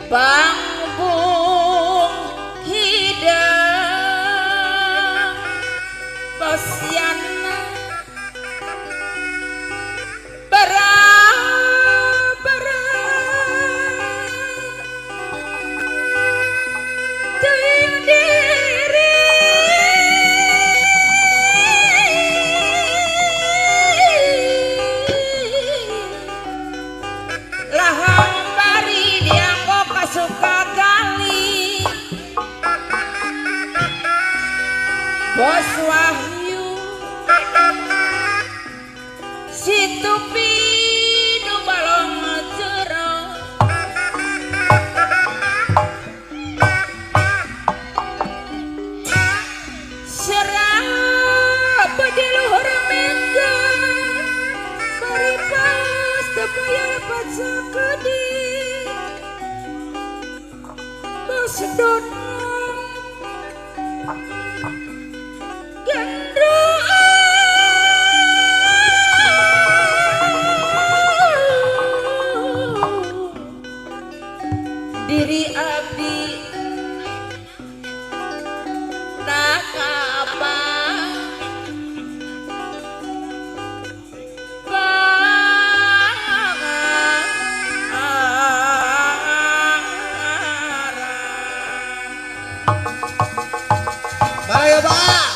Bangbung hidang Bosiana bara-bara Tuyung diri Lahang suka gali Bos Wahyu si tupi nu balong jero serap di luhur mega bari pas tepaya pacakedi sedot gendro diri abdi nakapa Ayo Pak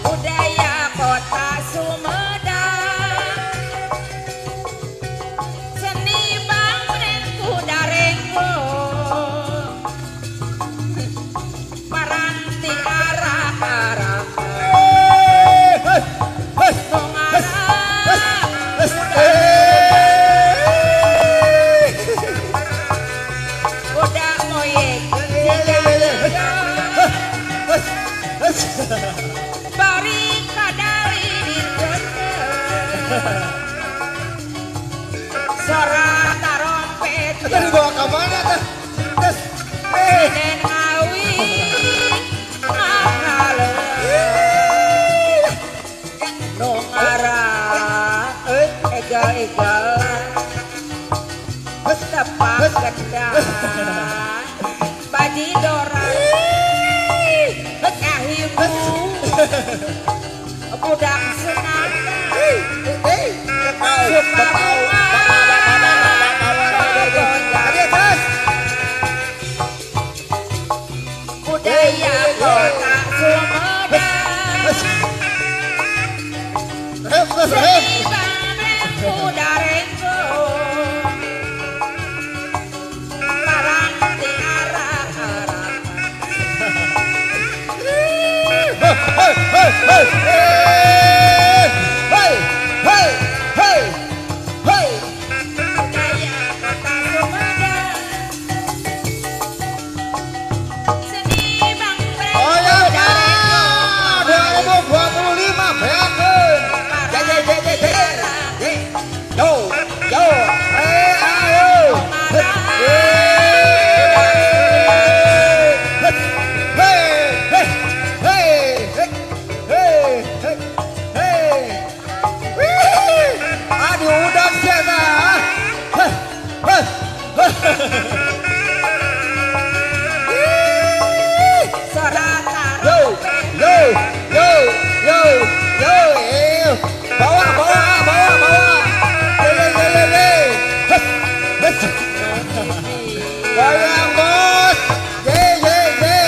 budaya kota Sumedang seni bangren kudarenggo paranti arah-arah udah moyek bari kadari suara tarompet Itu dibawa ke mana tuh? Sinen ngawi ngahale nu ngarah egal-egal tepak gendang baji dorang kahimu budak senang suka budaya kota Sumedang seni bangren kudarenggo paranti arah-arah budaya kota Sumedang seni bangren kudarenggo 2025 beakeun. Yo yo ayo. Aduh udah siapa? Yo yo yo yo yo bawa bawa bawa bawa le goyang bos ye ye ye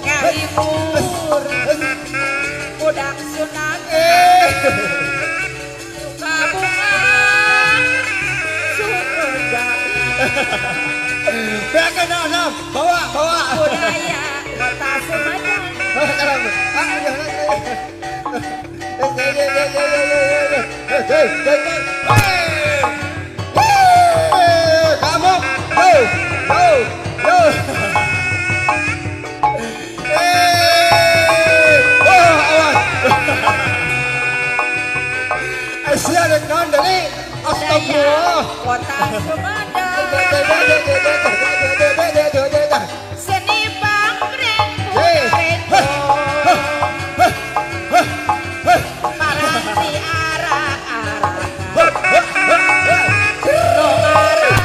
ngahibur budak sunat suka bunga Sumedang beakeun nah bawa bawa budaya kota Sumedang sekarang kamu yo yo yo Malaysia dan non dari astagfirullah. Kota Sumedang. Hey. Seni Banggrek Budarejo. Maranti arak-arakan. Nongarang.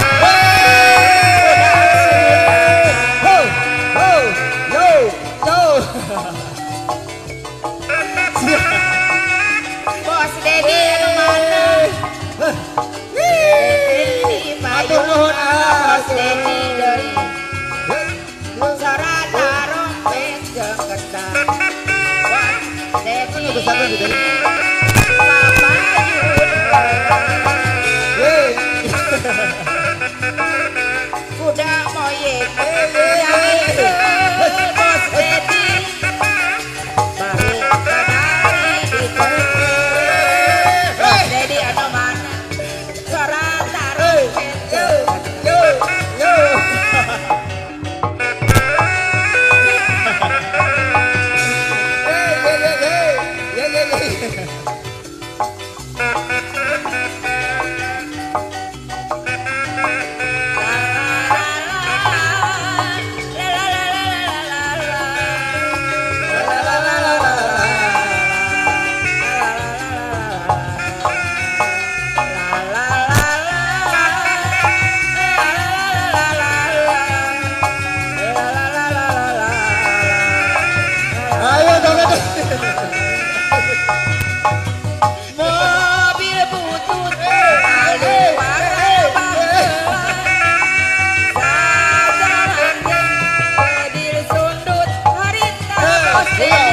Bos Dedi anu mana? Dedi Atur nuhun, Bos atur. Dedi deui. Sarata rompet jeung ketan. Bos Dedi. Kuda moyek Bos Dedi balik kadari di Bos Dedi anu mana Sarata rompet jeung ketan. Mobil butut kali warna sajalan mobil sundut harita Bos Dedi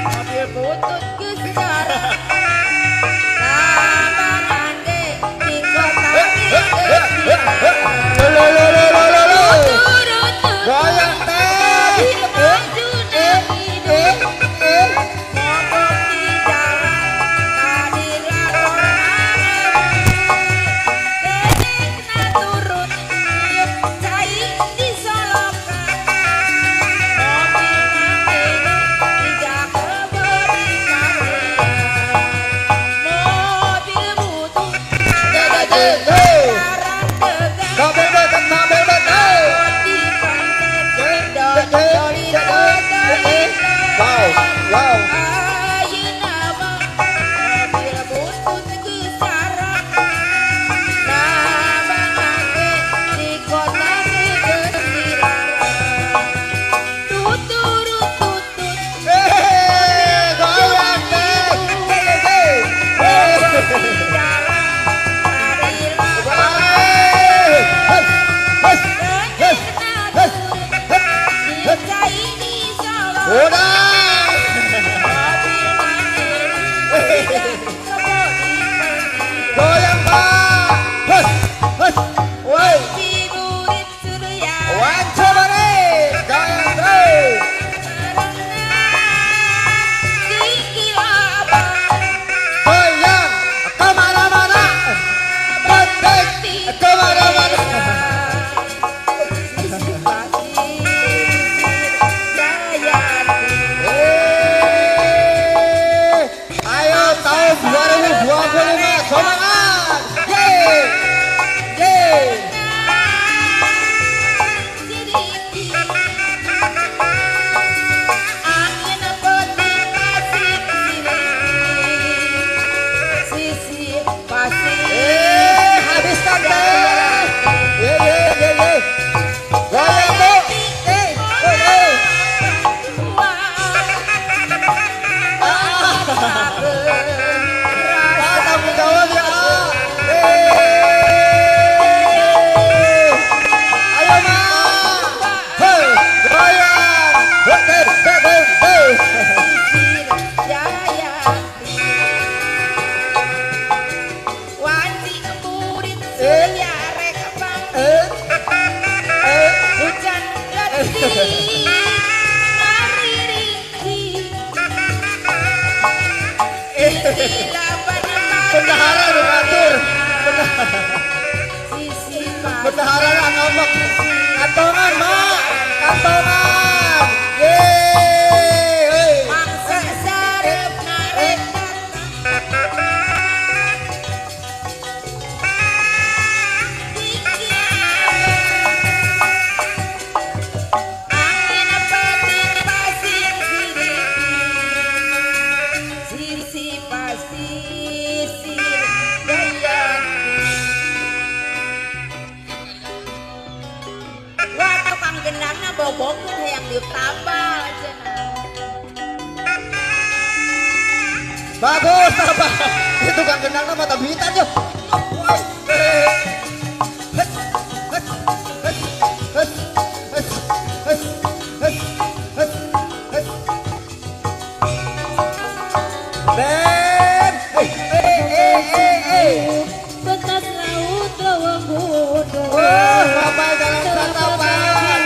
mobil butut geus cara lambangan ge di kota Goyang teh. mogok di jalan dedekna turun tiup cai di solokan mobil mangkena dijakel beri mobil butut sekarang di konten doli Wow. ayeuna mah mobil butut geus sarang lambangan ge di kota geus dilarang tuturut tutut Goyang teh. di jalan hari di cai di solo Udah. mobil mangkena Goyang Pak. Woi. Ciburit Surya Wanco bare. Goyang terus. Goyang kemana-mana. Betek kemana-mana. Ayo tahun 2025 semangat. Yeay. Yeay. Habiskan teh. Ye ye ye ye. Goyang tuh. Tanggung jawab ya. Ayo ma. Hei, goyang. Hei, hei, hei. Hujan gede mari rinci Bendahara mengatur. sisi Bendahara yang ngomong. Kantongan mak. Kantongan. Yeay. mangsa sarep narik Bagus, apa? Itu kan genang nama tabitan yo. Ben, Bekas laut lawang bodoh. oh, Bapak jangan tatapan.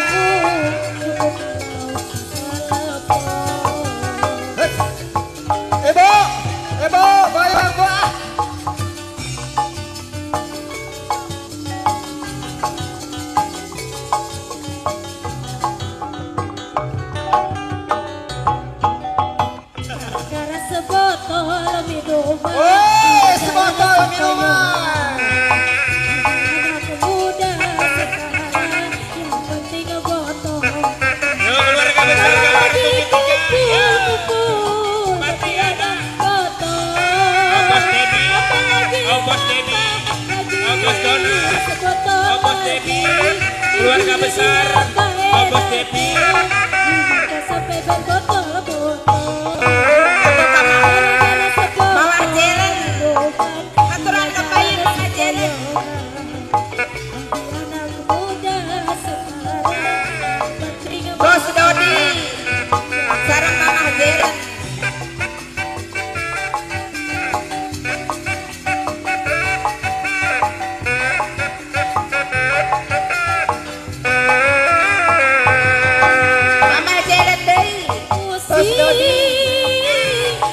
Ibu, bayang gua. Gara sebotol minuman. Woi, sebotol minuman. Anak muda sekarang yang penting botol. Keluarga besar Lagi Galaksi kumpul tapi ada botol. Bos Dedi, Apalagi Bos Dedi, lagi Bos Doni, sebotol Bos Dedi, lagi. keluarga besar Bos Dedi. Kita sampai berbotol-botol. Mawar jalan. Aturan kepain mawar jalan. Anak muda sekarang penting Bos Dodi, sarang Mama Jeren. Mama Jeren deh. Bos Dodi.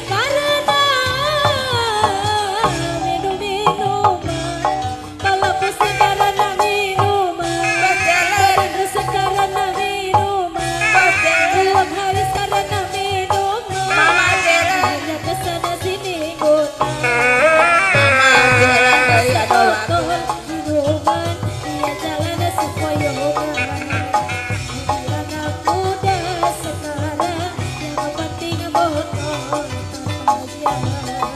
karena minum-minuman. Kalau pusing karena minuman. Bos Jeren. Resek karena minuman. Bos Jeren. Uang habis karena minuman. Mama Jeren. Hanya kesana sini ngutang. Mama Jeren deh aduh. Botol minuman, dia jalan sepoyongan. Anak muda sekarang yang penting botol tanpa jangan.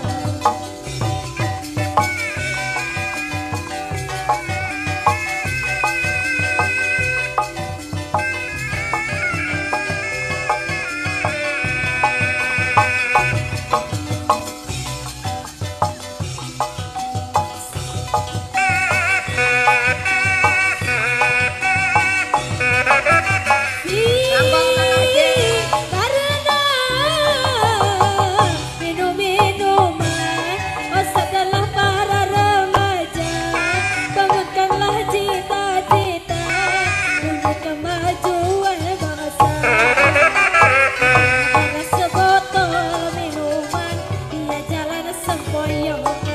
Karena minum-minuman, oh setelah para remaja, bangunkanlah cita-cita untuk kemajuan bangsa. Karena sebotol minuman, dia jalan sempoyongan.